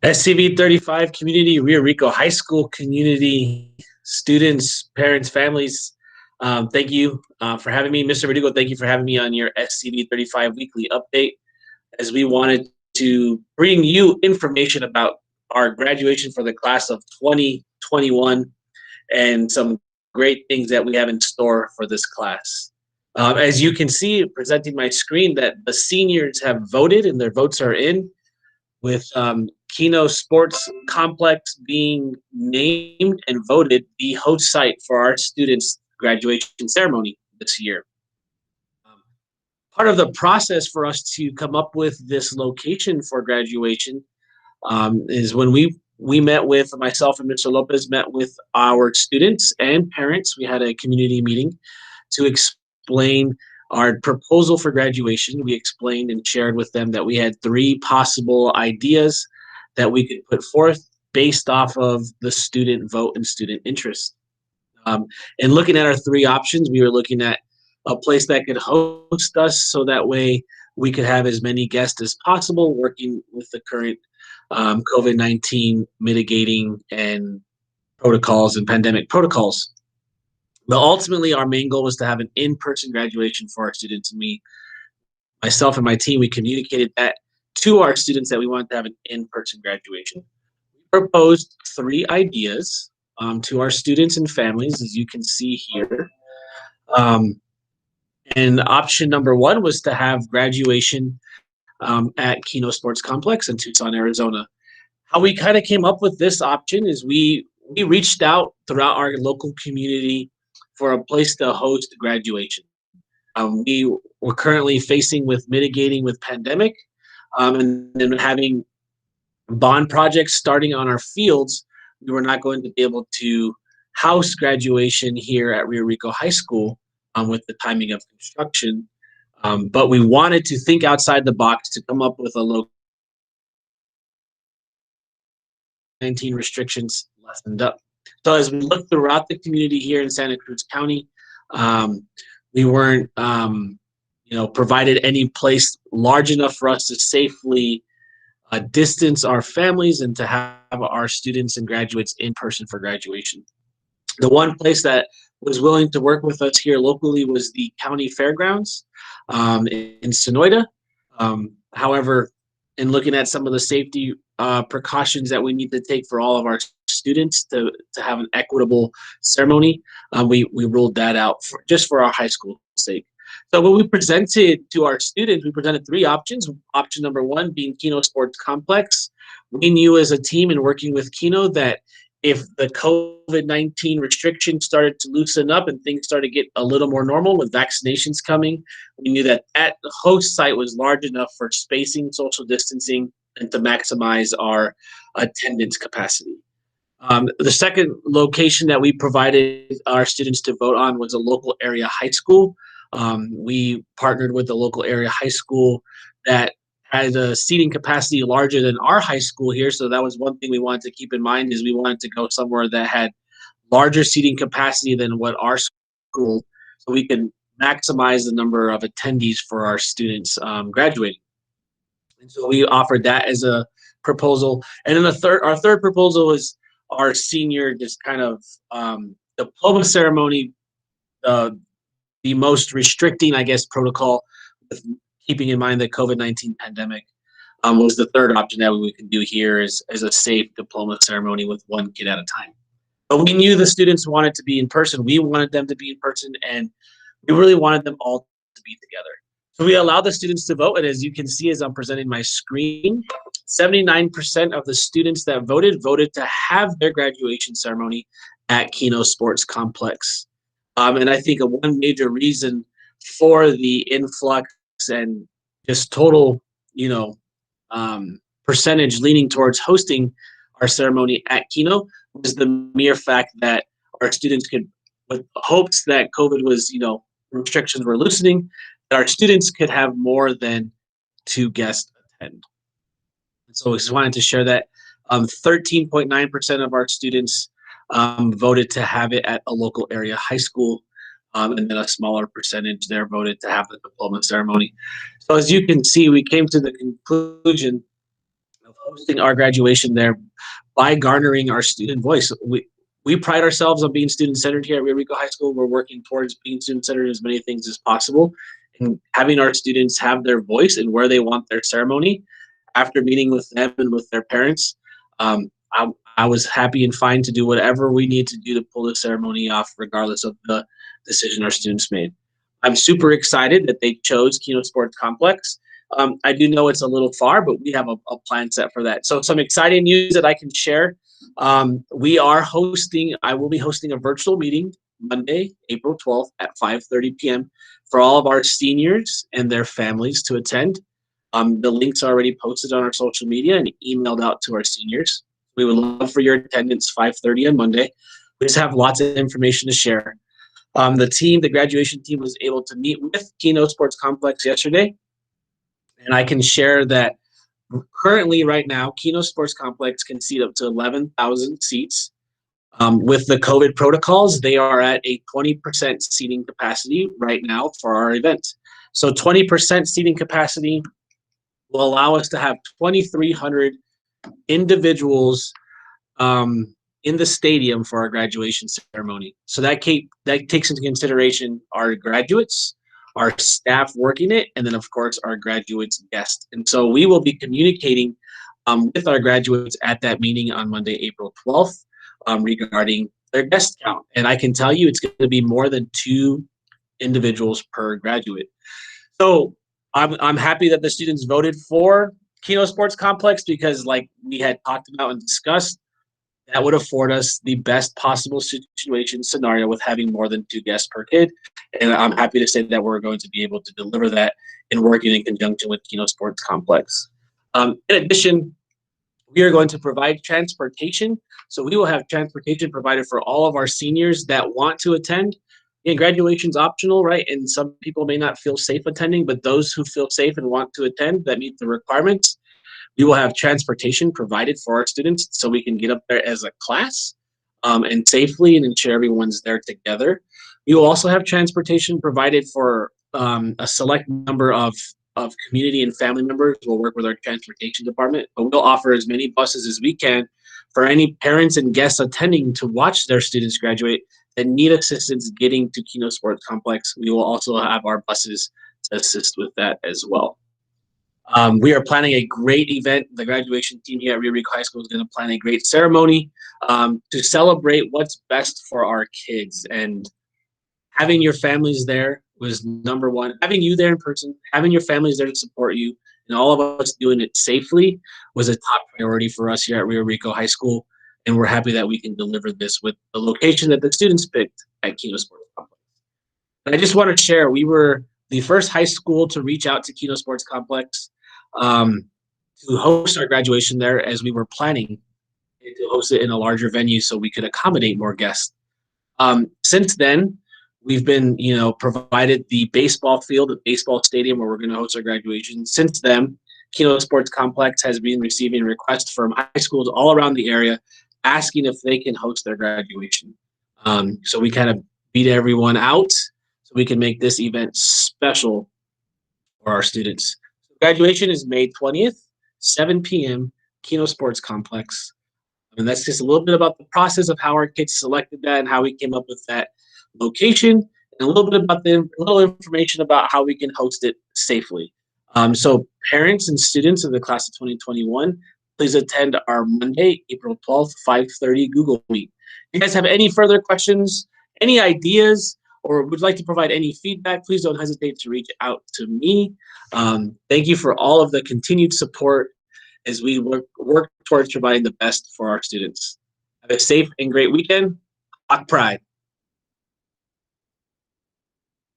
SCV 35 community, Rio Rico High School community, students, parents, families. Thank you for having me. Mr. Verdugo, thank you for having me on your SCV 35 weekly update, as we wanted to bring you information about our graduation for the class of 2021 and some great things that we have in store for this class. As you can see, presenting my screen, that the seniors have voted and their votes are in, with Kino Sports Complex being named and voted the host site for our students' graduation ceremony this year. Part of the process for us to come up with this location for graduation is when we met with, myself and Mr. Lopez met with our students and parents. We had a community meeting to explain our proposal for graduation. We explained and shared with them that we had 3 possible ideas that we could put forth based off of the student vote and student interest. And looking at our 3 options, we were looking at a place that could host us, so that way we could have as many guests as possible, working with the current COVID-19 mitigating and protocols and pandemic protocols. But ultimately, our main goal was to have an in-person graduation for our students. And myself and my team, we communicated that to our students that we wanted to have an in-person graduation. We proposed 3 ideas to our students and families, as you can see here. And option number 1 was to have graduation at Kino Sports Complex in Tucson, Arizona. How we kind of came up with this option is we reached out throughout our local community for a place to host graduation. We were currently facing with mitigating with pandemic, and then having bond projects starting on our fields. We were not going to be able to house graduation here at Rio Rico High School with the timing of construction. But we wanted to think outside the box to come up with a local 19 restrictions lessened up. So as we look throughout the community here in Santa Cruz County, we weren't provided any place large enough for us to safely distance our families and to have our students and graduates in person for graduation. The one place that was willing to work with us here locally was the county fairgrounds in Sonoita. However, in looking at some of the safety precautions that we need to take for all of our students to have an equitable ceremony, we ruled that out just for our high school sake. So when we presented to our students, we presented 3 options. Option number 1 being Kino Sports Complex. We knew as a team and working with Kino that if the COVID-19 restrictions started to loosen up and things started to get a little more normal with vaccinations coming, we knew that the host site was large enough for spacing, social distancing, and to maximize our attendance capacity. The second location that we provided our students to vote on was a local area high school. We partnered with a local area high school that had a seating capacity larger than our high school here. So that was one thing we wanted to keep in mind, is we wanted to go somewhere that had larger seating capacity than what our school, so we can maximize the number of attendees for our students graduating. And so we offered that as a proposal. And then our third proposal was our senior just kind of diploma ceremony, the most restricting, I guess, protocol, with keeping in mind the COVID-19 pandemic, was the third option that we could do here as a safe diploma ceremony with 1 kid at a time. But we knew the students wanted to be in person. We wanted them to be in person, and we really wanted them all to be together. So we allowed the students to vote, and as you can see as I'm presenting my screen, 79% of the students that voted to have their graduation ceremony at Kino Sports Complex. And I think one major reason for the influx and just total, percentage leaning towards hosting our ceremony at Kino was the mere fact that our students could, with hopes that COVID was, restrictions were loosening, that our students could have more than 2 guests attend. And so we just wanted to share that 13.9% of our students voted to have it at a local area high school. And then a smaller percentage there voted to have the diploma ceremony. So as you can see, we came to the conclusion of hosting our graduation there by garnering our student voice. We pride ourselves on being student-centered here at Rio Rico High School. We're working towards being student-centered in as many things as possible, and having our students have their voice in where they want their ceremony. After meeting with them and with their parents, I was happy and fine to do whatever we need to do to pull the ceremony off, regardless of the decision our students made. I'm super excited that they chose Kino Sports Complex. I do know it's a little far, but we have a plan set for that. So some exciting news that I can share. I will be hosting a virtual meeting Monday, April 12th at 5:30 p.m. for all of our seniors and their families to attend. The link's already posted on our social media and emailed out to our seniors. We would love for your attendance 5:30 on Monday. We just have lots of information to share. The graduation team was able to meet with Kino Sports Complex yesterday, and I can share that currently right now, Kino Sports Complex can seat up to 11,000 seats. With the COVID protocols, they are at a 20% seating capacity right now for our event. So 20% seating capacity will allow us to have 2,300 individuals in the stadium for our graduation ceremony. So that takes into consideration our graduates, our staff working it, and then of course our graduates' guests. And so we will be communicating with our graduates at that meeting on Monday, April 12th, regarding their guest count. And I can tell you it's going to be more than 2 individuals per graduate. So I'm happy that the students voted for Kino Sports Complex, because like we had talked about and discussed, that would afford us the best possible situation scenario with having more than 2 guests per kid. And I'm happy to say that we're going to be able to deliver that in working in conjunction with Kino Sports Complex. In addition, we are going to provide transportation. So we will have transportation provided for all of our seniors that want to attend. And graduation's optional, right? And some people may not feel safe attending, but those who feel safe and want to attend that meet the requirements, we will have transportation provided for our students so we can get up there as a class and safely and ensure everyone's there together. We will also have transportation provided for a select number of community and family members. We'll work with our transportation department, but we'll offer as many buses as we can for any parents and guests attending to watch their students graduate that need assistance getting to Kino Sports Complex. We will also have our buses to assist with that as well. We are planning a great event. The graduation team here at Rio Rico High School is going to plan a great ceremony to celebrate what's best for our kids. And having your families there was number one. Having you there in person, having your families there to support you, and all of us doing it safely was a top priority for us here at Rio Rico High School. And we're happy that we can deliver this with the location that the students picked at Kino Sports Complex. And I just want to share, we were the first high school to reach out to Kino Sports Complex to host our graduation there, as we were planning to host it in a larger venue so we could accommodate more guests. Since then, we've been, provided the baseball field, the baseball stadium where we're going to host our graduation. Since then, Kino Sports Complex has been receiving requests from high schools all around the area asking if they can host their graduation. So we kind of beat everyone out so we can make this event special for our students. Graduation is May 20th, 7 p.m., Kino Sports Complex. And that's just a little bit about the process of how our kids selected that and how we came up with that location, and a little bit about a little information about how we can host it safely. So parents and students of the class of 2021, please attend our Monday, April 12th, 5:30 Google Meet. If you guys have any further questions, any ideas, or would like to provide any feedback, please don't hesitate to reach out to me. Thank you for all of the continued support as we work towards providing the best for our students. Have a safe and great weekend. Hawk Pride.